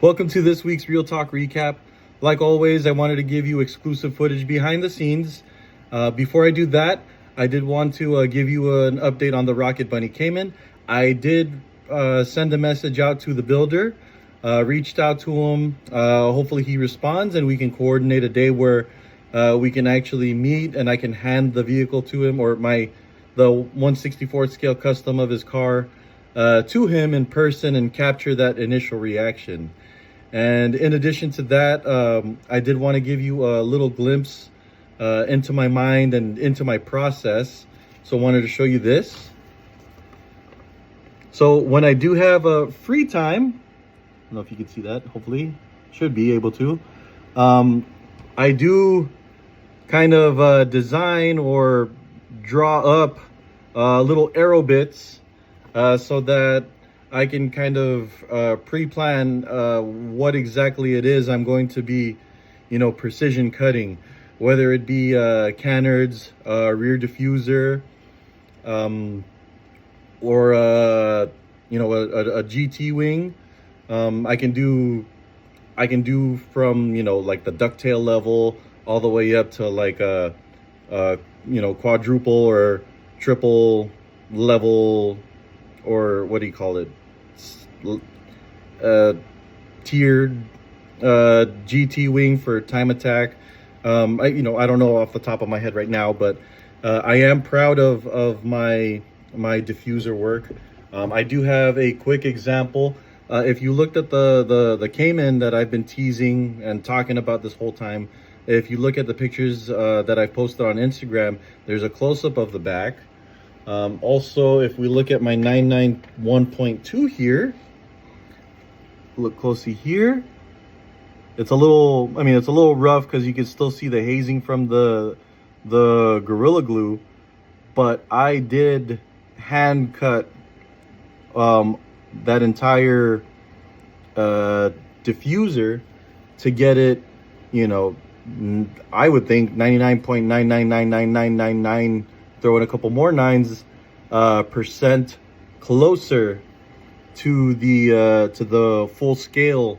Welcome to this week's Real Talk recap. Like always, I wanted to give you exclusive footage behind the scenes. Before I do that, I did want to give you an update on the Rocket Bunny Cayman. I did send a message out to the builder, reached out to him. Hopefully he responds and we can coordinate a day where we can actually meet and I can hand the vehicle to him, or the 1/64 scale custom of his car to him in person and capture that initial reaction. And in addition to that, I did want to give you a little glimpse into my mind and into my process. So I wanted to show you this. So when I do have a free time, I don't know if you can see that, hopefully, should be able to. I do kind of design or draw up little arrow bits so that I can kind of pre-plan what exactly it is I'm going to be, precision cutting, whether it be canards, rear diffuser, or a GT wing. I can do from like the ducktail level all the way up to like a quadruple or triple level, or what do you call it, tiered GT wing for time attack. I don't know off the top of my head right now, but I am proud of my diffuser work. I do have a quick example. If you looked at the Cayman that I've been teasing and talking about this whole time, if you look at the pictures that I've posted on Instagram, there's a close-up of the back. Also, if we look at my 991.2 here, look closely here, it's a little rough because you can still see the hazing from the Gorilla Glue, but I did hand cut that entire diffuser to get it, I would think 99.999999, throw in a couple more nines, percent closer to the full scale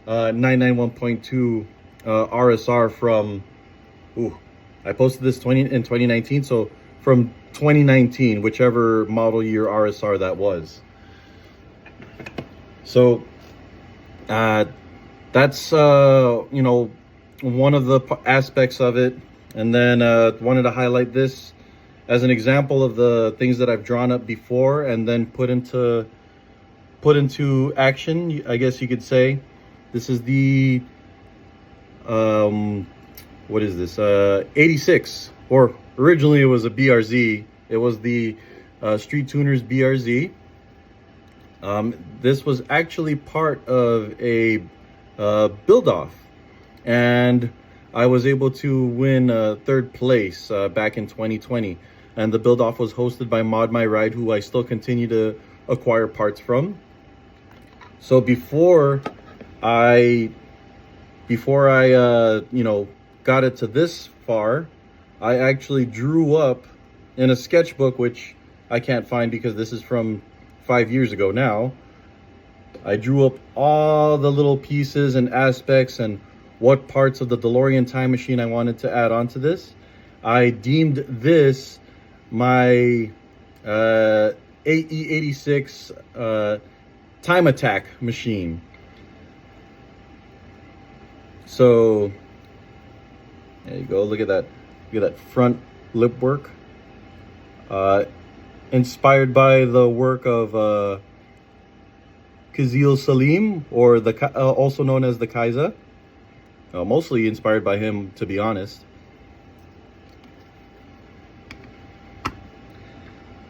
991.2 RSR from, I posted this in 2019, so from 2019, whichever model year RSR that was. So that's one of the aspects of it. And then wanted to highlight this as an example of the things that I've drawn up before and then put into action, I guess you could say. This is the what is this, 86, or originally it was a BRZ. It was the Street Tuners BRZ. This was actually part of a build-off, and I was able to win third place back in 2020. And the build-off was hosted by Mod My Ride, who I still continue to acquire parts from. So before I got it to this far, I actually drew up in a sketchbook, which I can't find because this is from 5 years ago now. I drew up all the little pieces and aspects and what parts of the DeLorean time machine I wanted to add onto this. I deemed this my AE86 time attack machine. So there you go. Look at that front lip work. Inspired by the work of Kazil Salim, or also known as the Kaiser. Mostly inspired by him, to be honest.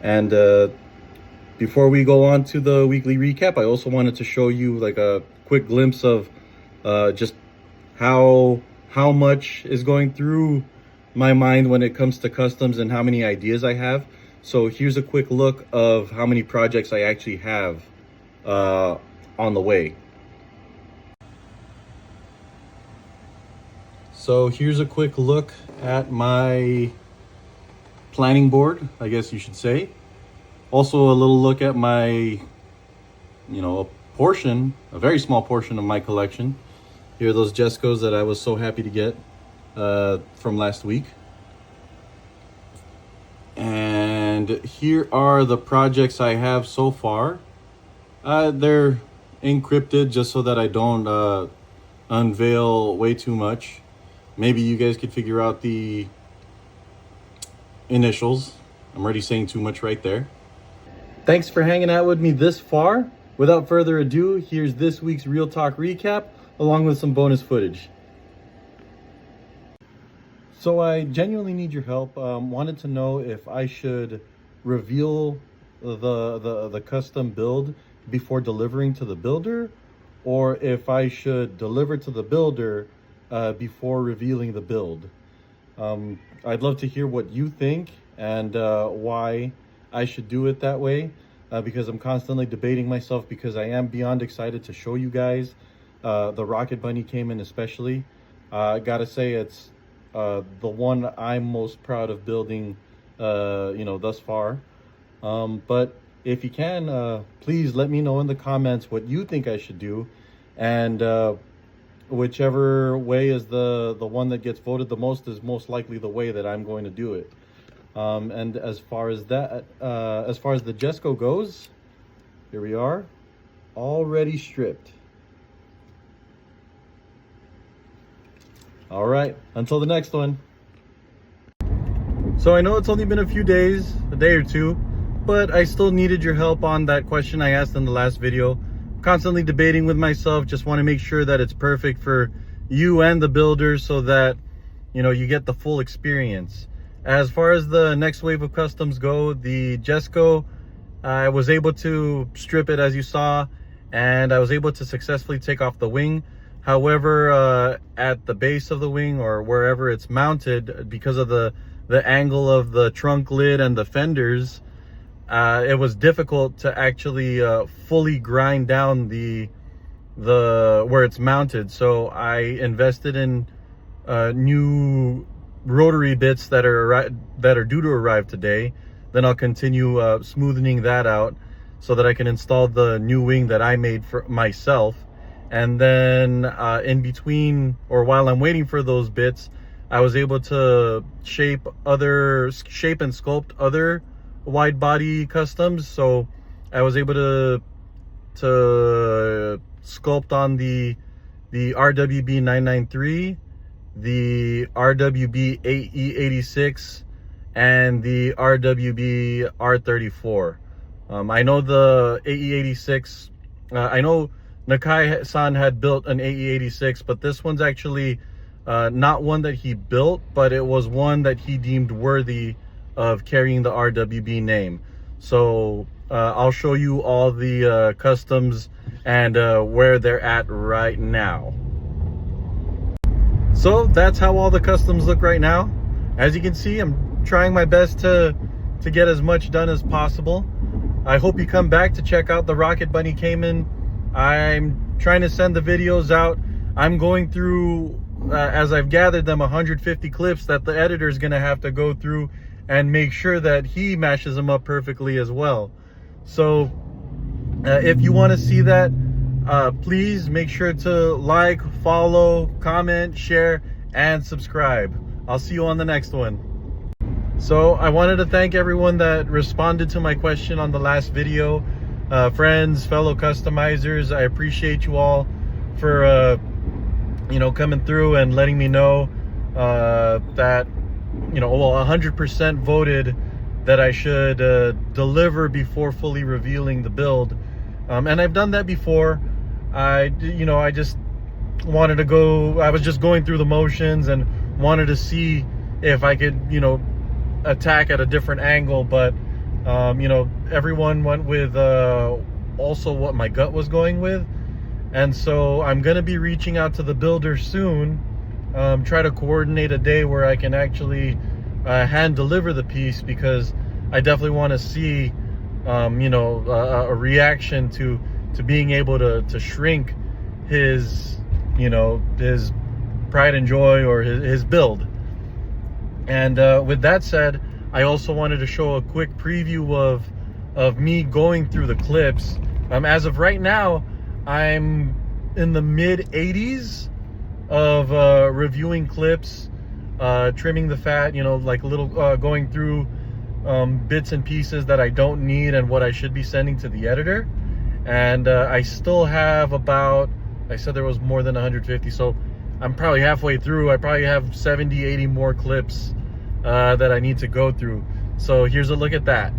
And before we go on to the weekly recap, I also wanted to show you like a quick glimpse of just how much is going through my mind when it comes to customs and how many ideas I have. So here's a quick look of how many projects I actually have on the way. So here's a quick look at my planning board, I guess you should say. Also a little look at my, portion, a very small portion of my collection. Here are those Jescos that I was so happy to get from last week. And here are the projects I have so far. They're encrypted just so that I don't unveil way too much. Maybe you guys could figure out the initials. I'm already saying too much right there. Thanks for hanging out with me this far. Without further ado, here's this week's ReelTok recap along with some bonus footage. So I genuinely need your help. Wanted to know if I should reveal the custom build before delivering to the builder, or if I should deliver to the builder before revealing the build. I'd love to hear what you think and why I should do it that way, because I'm constantly debating myself, because I am beyond excited to show you guys the Rocket Bunny Cayman especially. I gotta say, it's the one I'm most proud of building thus far. But if you can, please let me know in the comments what you think I should do, and whichever way is the one that gets voted the most is most likely the way that I'm going to do it. And as far as that, as far as the Jesco goes, here we are, already stripped. All right, until the next one. So I know it's only been a few days, a day or two, but I still needed your help on that question I asked in the last video. Constantly debating with myself, just want to make sure that it's perfect for you and the builder so that, you know, you get the full experience. As far as the next wave of customs go, the Jesco, I was able to strip it as you saw, and I was able to successfully take off the wing. However, at the base of the wing or wherever it's mounted, because of the angle of the trunk lid and the fenders, it was difficult to actually fully grind down the where it's mounted. So I invested in new rotary bits that are due to arrive today. Then I'll continue smoothing that out so that I can install the new wing that I made for myself. And then in between, or while I'm waiting for those bits, I was able to shape and sculpt other wide body customs. So I was able to sculpt on the RWB 993, the RWB 8E86, and the RWB R34. I know the AE86, I know Nakai-san had built an AE86, but this one's actually not one that he built, but it was one that he deemed worthy of carrying the RWB name. So I'll show you all the customs and where they're at right now. So that's how all the customs look right now. As you can see, I'm trying my best to get as much done as possible. I hope you come back to check out the Rocket Bunny Cayman. I'm trying to send the videos out. I'm going through, as I've gathered them, 150 clips that the editor is going to have to go through and make sure that he mashes them up perfectly as well. So if you want to see that, please make sure to like, follow, comment, share, and subscribe. I'll see you on the next one. So I wanted to thank everyone that responded to my question on the last video. Friends, fellow customizers, I appreciate you all for coming through and letting me know that 100% voted that I should deliver before fully revealing the build, and I've done that before. I just wanted to go, I was just going through the motions and wanted to see if I could attack at a different angle, but everyone went with also what my gut was going with. And so I'm going to be reaching out to the builder soon, try to coordinate a day where I can actually hand deliver the piece, because I definitely want to see a reaction to being able to shrink his his pride and joy, or his build. And with that said, I also wanted to show a quick preview of me going through the clips. As of right now, I'm in the mid 80s of reviewing clips, trimming the fat, like little going through bits and pieces that I don't need and what I should be sending to the editor. And I still have about, I said there was more than 150, so I'm probably halfway through. I probably have 70, 80 more clips that I need to go through. So here's a look at that.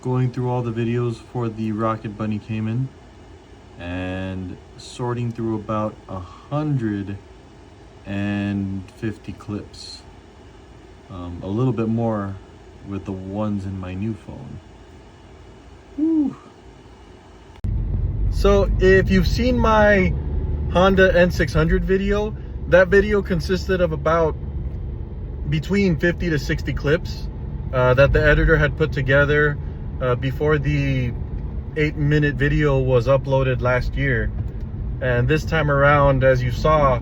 Going through all the videos for the Rocket Bunny Cayman and sorting through about 150 clips. A little bit more with the ones in my new phone. Whew. So if you've seen my Honda N600 video, that video consisted of about between 50 to 60 clips that the editor had put together before the 8-minute video was uploaded last year. And this time around, as you saw,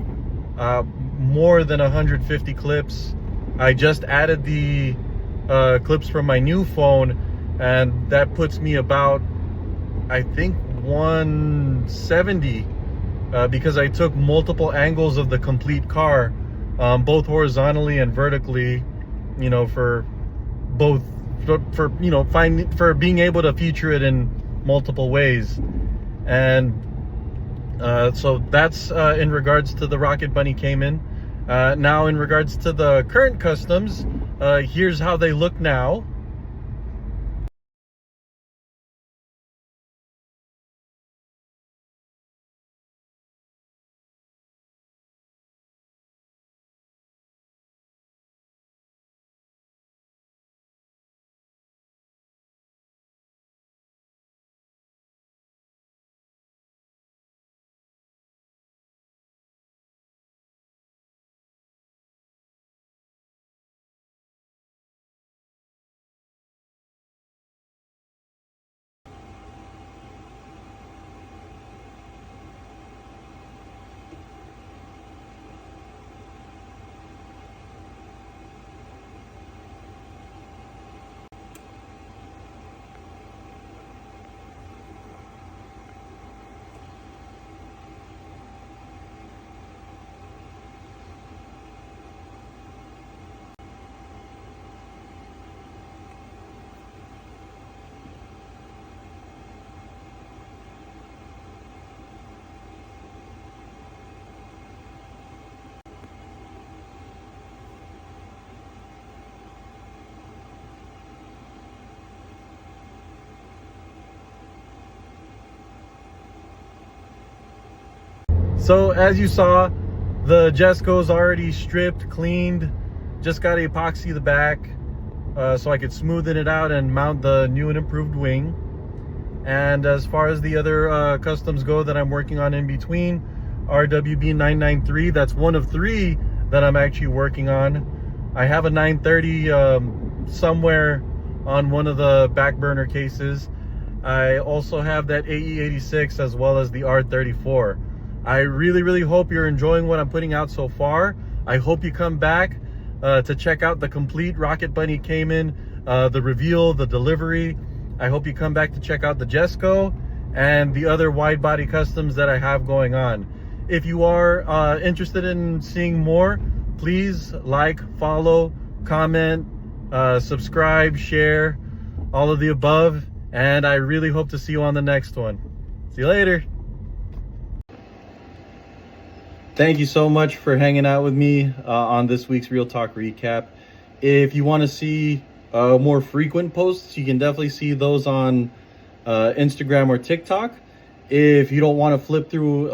more than 150 clips. I just added the clips from my new phone, and that puts me about, I think, 170 because I took multiple angles of the complete car, both horizontally and vertically, for both, for being able to feature it in multiple ways. And so that's in regards to the Rocket Bunny Cayman. Now in regards to the current customs, here's how they look now. So as you saw, the Jesco's already stripped, cleaned, just got to epoxy the back so I could smoothen it out and mount the new and improved wing. And as far as the other customs go that I'm working on in between, RWB 993, that's one of 3 that I'm actually working on. I have a 930 somewhere on one of the back burner cases. I also have that AE86 as well as the R34. I really hope you're enjoying what I'm putting out so far. I hope you come back to check out the complete Rocket Bunny Cayman, the reveal, the delivery. I hope you come back to check out the Jesco and the other wide body customs that I have going on. If you are interested in seeing more, please like, follow, comment, subscribe, share, all of the above. And I really hope to see you on the next one. See you later. Thank you so much for hanging out with me on this week's ReelTok recap. If you want to see more frequent posts, you can definitely see those on Instagram or TikTok. If you don't want to flip through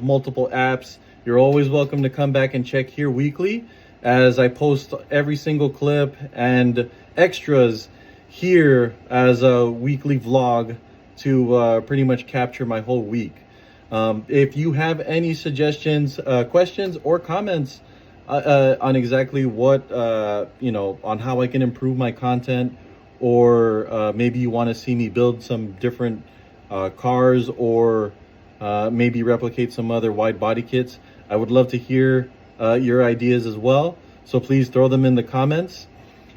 multiple apps, you're always welcome to come back and check here weekly, as I post every single clip and extras here as a weekly vlog to pretty much capture my whole week. If you have any suggestions, questions, or comments on exactly what, on how I can improve my content, or maybe you want to see me build some different cars, or maybe replicate some other wide body kits, I would love to hear your ideas as well. So please throw them in the comments.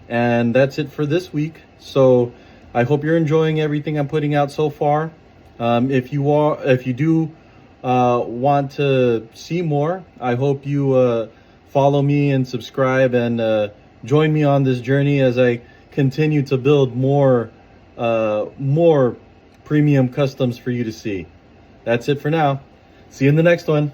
And that's it for this week. So I hope you're enjoying everything I'm putting out so far. If you do want to see more, I hope you follow me and subscribe and join me on this journey as I continue to build more premium customs for you to see. That's it for now. See you in the next one.